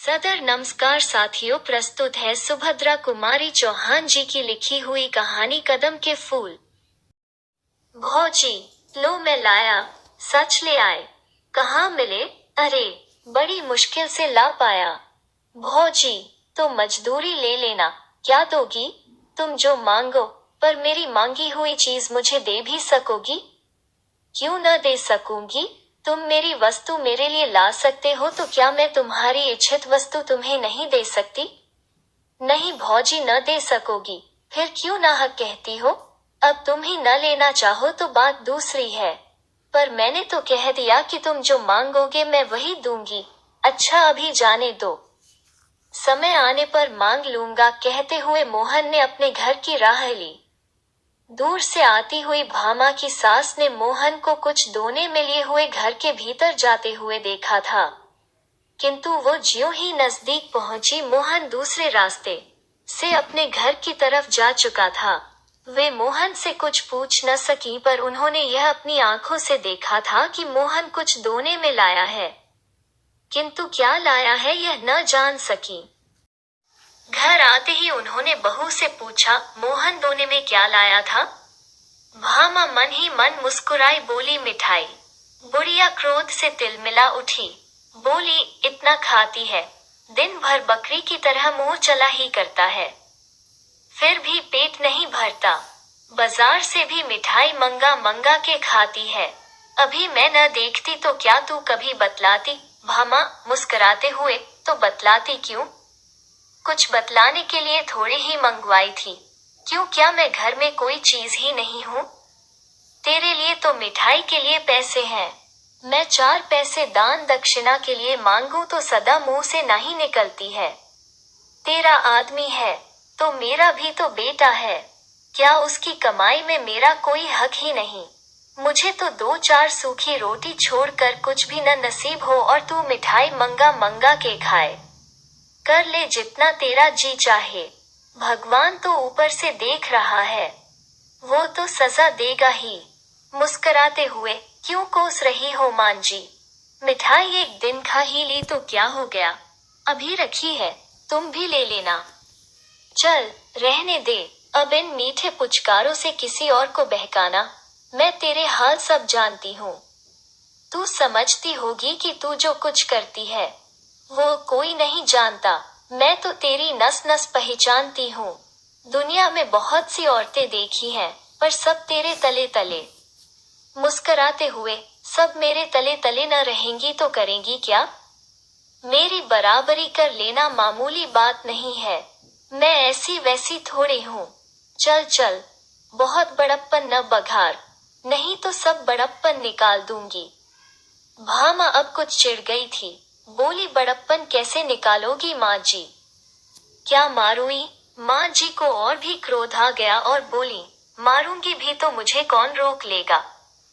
सदर नमस्कार साथियों, प्रस्तुत है सुभद्रा कुमारी चौहान जी की लिखी हुई कहानी कदम के फूल। भौजी, लो मैं लाया, सच ले आए। कहाँ मिले? अरे, बड़ी मुश्किल से ला पाया। भौजी, तो मजदूरी ले लेना, क्या दोगी? तुम जो मांगो, पर मेरी मांगी हुई चीज मुझे दे भी सकोगी? क्यों न दे सकूंगी? तुम मेरी वस्तु मेरे लिए ला सकते हो, तो क्या मैं तुम्हारी इच्छित वस्तु तुम्हें नहीं दे सकती? नहीं भौजी, न दे सकोगी। फिर क्यों नाहक कहती हो? अब तुम ही न लेना चाहो तो बात दूसरी है, पर मैंने तो कह दिया कि तुम जो मांगोगे मैं वही दूंगी। अच्छा, अभी जाने दो, समय आने पर मांग लूंगा, कहते हुए मोहन ने अपने घर की राह ली। दूर से आती हुई भामा की सास ने मोहन को कुछ दोने में लिए हुए घर के भीतर जाते हुए देखा था, किंतु वो ज्यों ही नजदीक पहुंची, मोहन दूसरे रास्ते से अपने घर की तरफ जा चुका था। वे मोहन से कुछ पूछ न सकी, पर उन्होंने यह अपनी आंखों से देखा था कि मोहन कुछ दोने में लाया है, किंतु क्या लाया है यह न जान सकी। घर आते ही उन्होंने बहू से पूछा, मोहन दोने में क्या लाया था? भामा मन ही मन मुस्कुराई, बोली मिठाई। बुढ़िया क्रोध से तिलमिला उठी, बोली इतना खाती है, दिन भर बकरी की तरह मुंह चला ही करता है, फिर भी पेट नहीं भरता। बाजार से भी मिठाई मंगा मंगा के खाती है। अभी मैं न देखती तो क्या तू कभी बतलाती? भामा मुस्कुराते हुए, तो बतलाती क्यों? कुछ बतलाने के लिए थोड़ी ही मंगवाई थी। क्यों, क्या मैं घर में कोई चीज ही नहीं हूँ? तेरे लिए तो मिठाई के लिए पैसे हैं। मैं 4 पैसे दान दक्षिणा के लिए मांगू तो सदा मुंह से नहीं निकलती है। तेरा आदमी है, तो मेरा भी तो बेटा है, क्या उसकी कमाई में मेरा कोई हक ही नहीं? मुझे तो 2-4 सूखी रोटी छोड़कर कुछ भी न नसीब हो, और तू मिठाई मंगा मंगा के खाए। कर ले जितना तेरा जी चाहे, भगवान तो ऊपर से देख रहा है, वो तो सजा देगा ही। मुस्कुराते हुए, क्यों कोस रही हो मान जी? मिठाई एक दिन खा ही ली तो क्या हो गया, अभी रखी है, तुम भी ले लेना। चल रहने दे, अब इन मीठे पुचकारों से किसी और को बहकाना। मैं तेरे हाल सब जानती हूँ। तू समझती होगी कि तू जो कुछ करती है वो कोई नहीं जानता। मैं तो तेरी नस नस पहचानती हूँ। दुनिया में बहुत सी औरतें देखी हैं, पर सब तेरे तले तले। मुस्कुराते हुए, सब मेरे तले तले न रहेंगी तो करेंगी क्या? मेरी बराबरी कर लेना मामूली बात नहीं है, मैं ऐसी वैसी थोड़ी हूँ। चल चल, बहुत बड़प्पन न बघार, नहीं तो सब बड़प्पन निकाल दूंगी। भामा अब कुछ चिढ़ गई थी, बोली बड़प्पन कैसे निकालोगी माँ जी? क्या मारूंगी? माँ जी को और भी क्रोध आ गया और बोली, मारूंगी भी तो मुझे कौन रोक लेगा?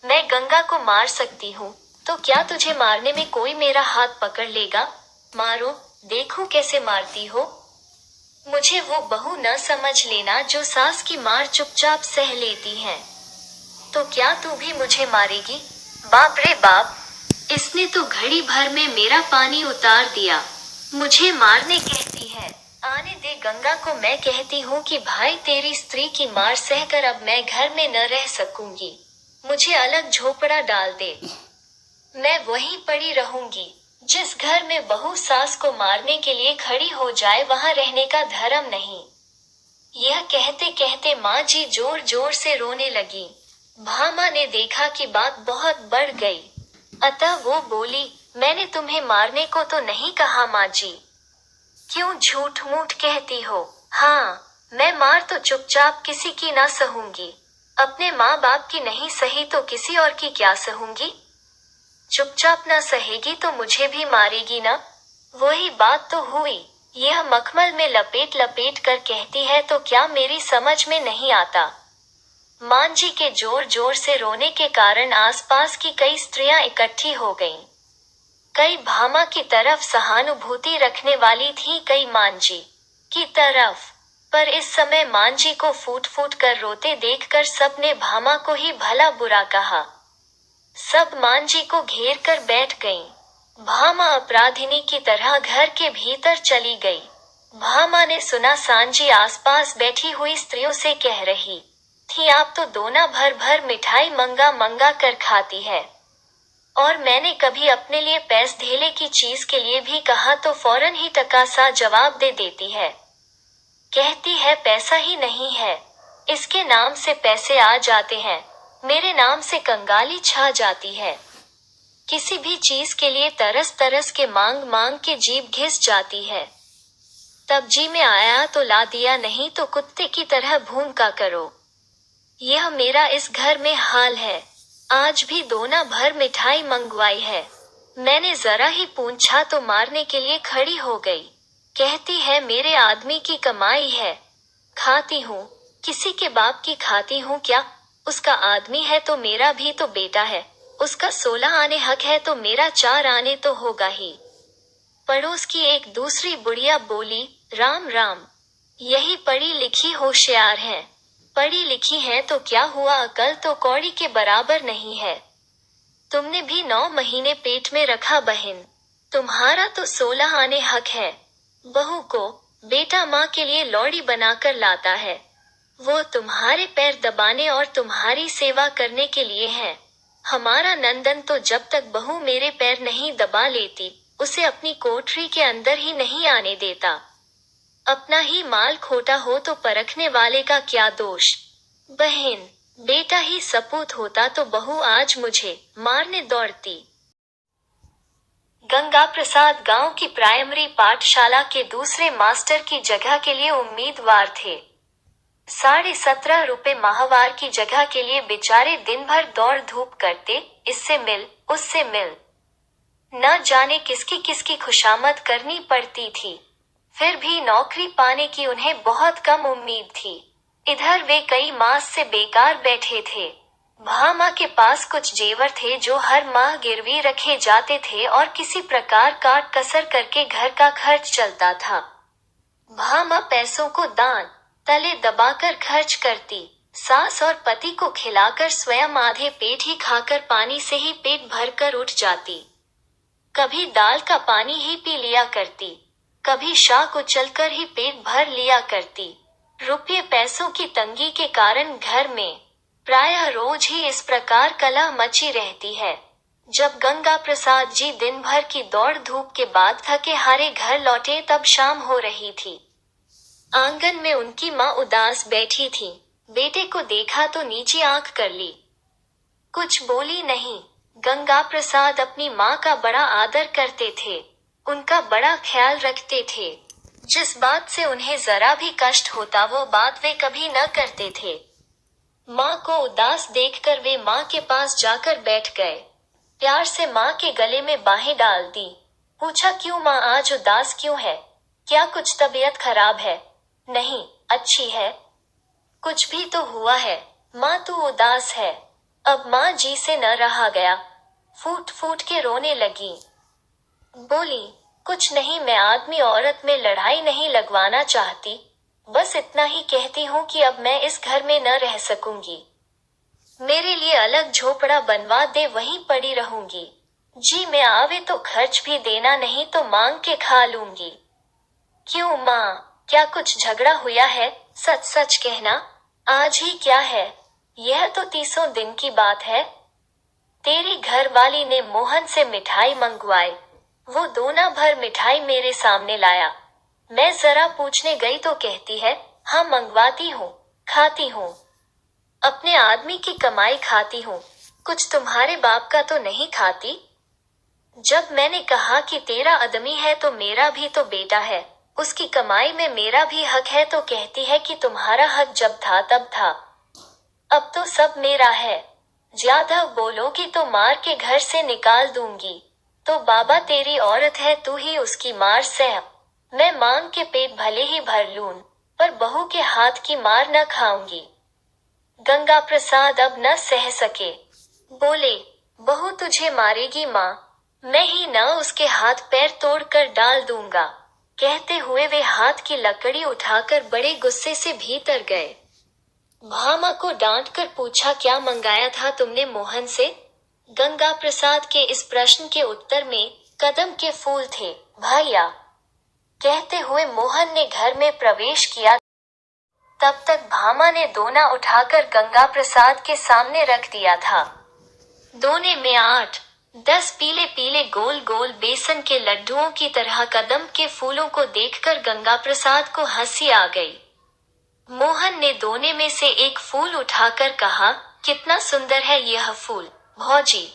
मैं गंगा को मार सकती हूँ, तो क्या तुझे मारने में कोई मेरा हाथ पकड़ लेगा? मारो, देखो कैसे मारती हो। मुझे वो बहू न समझ लेना जो सास की मार चुपचाप सह लेती है। तो क्या तू भी मुझे मारेगी? बाप रे बाप, इसने तो घड़ी भर में मेरा पानी उतार दिया। मुझे मारने कहती है, आने दे गंगा को। मैं कहती हूँ कि भाई तेरी स्त्री की मार सहकर अब मैं घर में न रह सकूंगी, मुझे अलग झोपड़ा डाल दे। मैं वहीं पड़ी रहूंगी। जिस घर में बहू सास को मारने के लिए खड़ी हो जाए वहां रहने का धर्म नहीं। यह कहते कहते माँ जी जोर जोर से रोने लगी। भामा ने देखा कि बात बहुत बढ़ गई, अतः वो बोली, मैंने तुम्हें मारने को तो नहीं कहा माँ जी। क्यों झूठ मूठ कहती हो? हाँ, मैं मार तो चुपचाप किसी की ना सहूंगी। अपने माँ बाप की नहीं सही तो किसी और की क्या सहूंगी? चुपचाप ना सहेगी तो मुझे भी मारेगी ना? वही बात तो हुई। यह मखमल में लपेट लपेट कर कहती है तो क्या मेरी समझ में नहीं आता? मान जी के जोर जोर से रोने के कारण आसपास की कई स्त्रियां इकट्ठी हो गईं। कई भामा की तरफ सहानुभूति रखने वाली थी, कई मांझी की तरफ। पर इस समय मांझी को फूट फूट कर रोते देखकर सबने भामा को ही भला बुरा कहा। सब मांझी को घेर कर बैठ गईं। भामा अपराधिनी की तरह घर के भीतर चली गई। भामा ने सुना सांची आसपास बैठी हुई स्त्रियों से कह रही थी, आप तो दोना भर भर मिठाई मंगा मंगा कर खाती है, और मैंने कभी अपने लिए पैस धेले की चीज के लिए भी कहा तो फौरन ही टका सा जवाब दे देती है। कहती है पैसा ही नहीं है, इसके नाम से पैसे आ जाते हैं, मेरे नाम से कंगाली छा जाती है। किसी भी चीज के लिए तरस तरस के मांग मांग के जीभ घिस जाती है। तब जी में आया तो ला दिया, नहीं तो कुत्ते की तरह भूंका करो। यह मेरा इस घर में हाल है। आज भी दोना भर मिठाई मंगवाई है, मैंने जरा ही पूछा तो मारने के लिए खड़ी हो गई। कहती है मेरे आदमी की कमाई है, खाती हूँ, किसी के बाप की खाती हूँ क्या? उसका आदमी है तो मेरा भी तो बेटा है, उसका 16 आने हक है तो मेरा 4 आने तो होगा ही। पड़ोस की एक दूसरी बुढ़िया बोली, राम राम, यही पढ़ी लिखी होशियार है। पढ़ी लिखी है तो क्या हुआ, अकल तो कौड़ी के बराबर नहीं है। तुमने भी 9 महीने पेट में रखा बहन, तुम्हारा तो 16 आने हक है। बहू को बेटा माँ के लिए लौड़ी बनाकर लाता है, वो तुम्हारे पैर दबाने और तुम्हारी सेवा करने के लिए है। हमारा नंदन तो जब तक बहू मेरे पैर नहीं दबा लेती, उसे अपनी कोठरी के अंदर ही नहीं आने देता। अपना ही माल खोटा हो तो परखने वाले का क्या दोष। बहन, बेटा ही सपूत होता तो बहू आज मुझे मारने दौड़ती। गंगा प्रसाद गांव की प्राइमरी पाठशाला के दूसरे मास्टर की जगह के लिए उम्मीदवार थे। 17.5 रुपए माहवार की जगह के लिए बेचारे दिन भर दौड़ धूप करते, इससे मिल उससे मिल, न जाने किसकी किसकी खुशामद करनी पड़ती थी। फिर भी नौकरी पाने की उन्हें बहुत कम उम्मीद थी। इधर वे कई मास से बेकार बैठे थे। भामा के पास कुछ जेवर थे जो हर माह गिरवी रखे जाते थे और किसी प्रकार काट कसर करके घर का खर्च चलता था। भामा पैसों को दान तले दबाकर खर्च करती, सास और पति को खिलाकर स्वयं आधे पेट ही खाकर पानी से ही पेट भरकर उठ जाती। कभी दाल का पानी ही पी लिया करती, कभी शाक उचलकर ही पेट भर लिया करती। रुपये पैसों की तंगी के कारण घर में प्रायः रोज ही इस प्रकार कलह मची रहती है। जब गंगा प्रसाद जी दिन भर की दौड़ धूप के बाद थके हारे घर लौटे तब शाम हो रही थी। आंगन में उनकी माँ उदास बैठी थी। बेटे को देखा तो नीचे आंख कर ली, कुछ बोली नहीं। गंगा प्रसाद अपनी माँ का बड़ा आदर करते थे, उनका बड़ा ख्याल रखते थे। जिस बात से उन्हें जरा भी कष्ट होता वो बात वे कभी न करते थे। माँ को उदास देखकर वे माँ के पास जाकर बैठ गए। प्यार से माँ के गले में बाहें डाल दी। पूछा, क्यों माँ आज उदास क्यों है? क्या कुछ तबीयत खराब है? नहीं, अच्छी है। कुछ भी तो हुआ है? माँ तू उदास है। अब माँ जी से न रहा गया, फूट फूट के रोने लगी। बोली, कुछ नहीं, मैं आदमी औरत में लड़ाई नहीं लगवाना चाहती, बस इतना ही कहती हूँ कि अब मैं इस घर में न रह सकूंगी। मेरे लिए अलग झोपड़ा बनवा दे, वहीं पड़ी रहूंगी। जी मैं आवे तो खर्च भी देना, नहीं तो मांग के खा लूंगी। क्यों माँ, क्या कुछ झगड़ा हुआ है? सच सच कहना, आज ही क्या है? यह तो 30 दिन की बात है। तेरी घरवाली ने मोहन से मिठाई मंगवाई, वो दोना भर मिठाई मेरे सामने लाया। मैं जरा पूछने गई तो कहती है, हाँ मंगवाती हूँ, खाती हूँ, अपने आदमी की कमाई खाती हूँ, कुछ तुम्हारे बाप का तो नहीं खाती। जब मैंने कहा कि तेरा आदमी है तो मेरा भी तो बेटा है, उसकी कमाई में मेरा भी हक है, तो कहती है कि तुम्हारा हक जब था तब था, अब तो सब मेरा है। ज्यादा बोलोगी तो मार के घर से निकाल दूंगी। तो बाबा तेरी औरत है, तू ही उसकी मार सह। मैं मांग के पेट भले ही भर लूं, पर बहू के हाथ की मार न खाऊंगी। गंगा प्रसाद अब न सह सके, बोले, बहू तुझे मारेगी माँ, मैं ही न उसके हाथ पैर तोड़कर डाल दूंगा। कहते हुए वे हाथ की लकड़ी उठाकर बड़े गुस्से से भीतर गए। भामा को डांट कर पूछा, क्या मंगाया था तुमने मोहन से? गंगा प्रसाद के इस प्रश्न के उत्तर में कदम के फूल थे भैया, कहते हुए मोहन ने घर में प्रवेश किया। तब तक भामा ने दोना उठाकर गंगा प्रसाद के सामने रख दिया था। दोने में 8-10 पीले पीले गोल गोल बेसन के लड्डुओं की तरह कदम के फूलों को देखकर गंगा प्रसाद को हंसी आ गई। मोहन ने दोने में से एक फूल उठाकर कहा, कितना सुंदर है यह फूल भौजी।